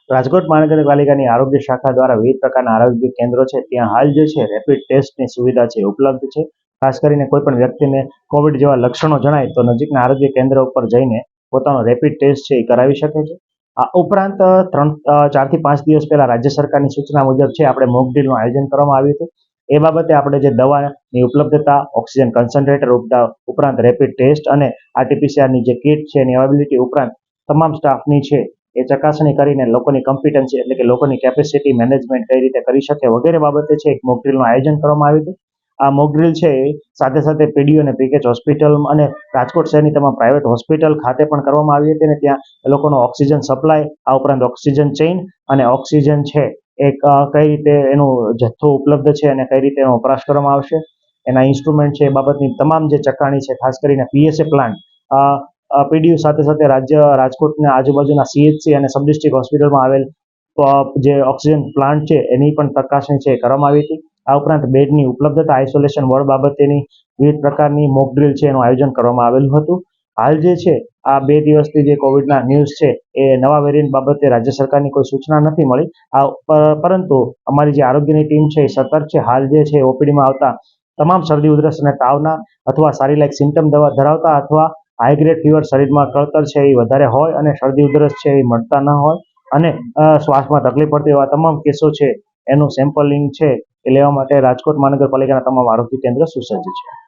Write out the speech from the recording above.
રાજકોટ મહાનગરપાલિકાની આરોગ્ય શાખા દ્વારા વિવિધ પ્રકારના આરોગ્ય કેન્દ્રો છે ત્યાં હાલ જે છે રેપિડ ટેસ્ટની સુવિધા છે ઉપલબ્ધ છે. ખાસ કરીને કોઈ પણ વ્યક્તિને કોવિડ જેવા લક્ષણો જણાય તો નજીકના આરોગ્ય કેન્દ્ર ઉપર જઈને પોતાનો રેપિડ ટેસ્ટ છે એ કરાવી શકે છે. આ ઉપરાંત 4 થી 5 દિવસ પહેલા રાજ્ય સરકારની સૂચના મુજબ છે આપણે મોક ડ્રીલનું આયોજન કરવામાં આવ્યું હતું. એ બાબતે આપણે જે દવાની ઉપલબ્ધતા, ઓક્સિજન કન્સન્ટ્રેટર ઉપરાંત રેપિડ ટેસ્ટ અને આરટીપીસીઆરની જે કિટ છે એની અવેબિલિટી ઉપરાંત તમામ સ્ટાફની છે એ ચકાસણી કરીને લોકોની કોમ્પિટન્સી એટલે કે લોકોની કેપેસિટી મેનેજમેન્ટ કઈ રીતે કરી શકે વગેરે બાબતે છે એક મોક ડ્રીલનું આયોજન કરવામાં આવ્યું હતું. આ મોક ડ્રીલ છે એ સાથે સાથે પીડીઓ અને પીકેચ હોસ્પિટલ અને રાજકોટ શહેરની તમામ પ્રાઇવેટ હોસ્પિટલ ખાતે પણ કરવામાં આવી હતી અને ત્યાં એ લોકોનો ઓક્સિજન સપ્લાય, આ ઉપરાંત ઓક્સિજન ચેઇન અને ઓક્સિજન છે એક કઈ રીતે એનો જથ્થો ઉપલબ્ધ છે અને કઈ રીતે એનો વપરાશ કરવામાં આવશે, એના ઇન્સ્ટ્રુમેન્ટ છે એ બાબતની તમામ જે ચકાસણી છે, ખાસ કરીને પીએસએ પ્લાન્ટ પીડીયુ સાથે સાથે રાજકોટના આજુબાજુના સીએચસી અને સબ ડિસ્ટ્રિક્ટ હોસ્પિટલમાં આવેલ જે ઓક્સિજન પ્લાન્ટ છે એની પણ ચકાસણી છે કરવામાં આવી હતી. આ ઉપરાંત બેડની ઉપલબ્ધતા, આઇસોલેશન વોર્ડ બાબતેની વિવિધ પ્રકારની મોક ડ્રીલ છે એનું આયોજન કરવામાં આવેલું હતું. હાલ જે છે આ 2 દિવસથી જે કોવિડના ન્યૂઝ છે એ નવા વેરિયન્ટ બાબતે રાજ્ય સરકારની કોઈ સૂચના નથી મળી. પરંતુ અમારી જે આરોગ્યની ટીમ છે એ સતર્ક છે. હાલ જે છે ઓપીડીમાં આવતા તમામ શરદી ઉધરસ અને તાવના અથવા સારી લાયક સિમ્ટમ ધરાવતા અથવા હાઈ ગ્રેડ ફીવર, શરીરમાં કળતર છે એ વધારે હોય અને શરદી ઉધરસ છે એ મળતા ન હોય અને શ્વાસમાં તકલીફ પડતી એવા તમામ કેસો છે એનું સેમ્પલિંગ છે એ લેવા માટે રાજકોટ મહાનગરપાલિકાના તમામ આરોગ્ય કેન્દ્ર સુસજ્જ છે.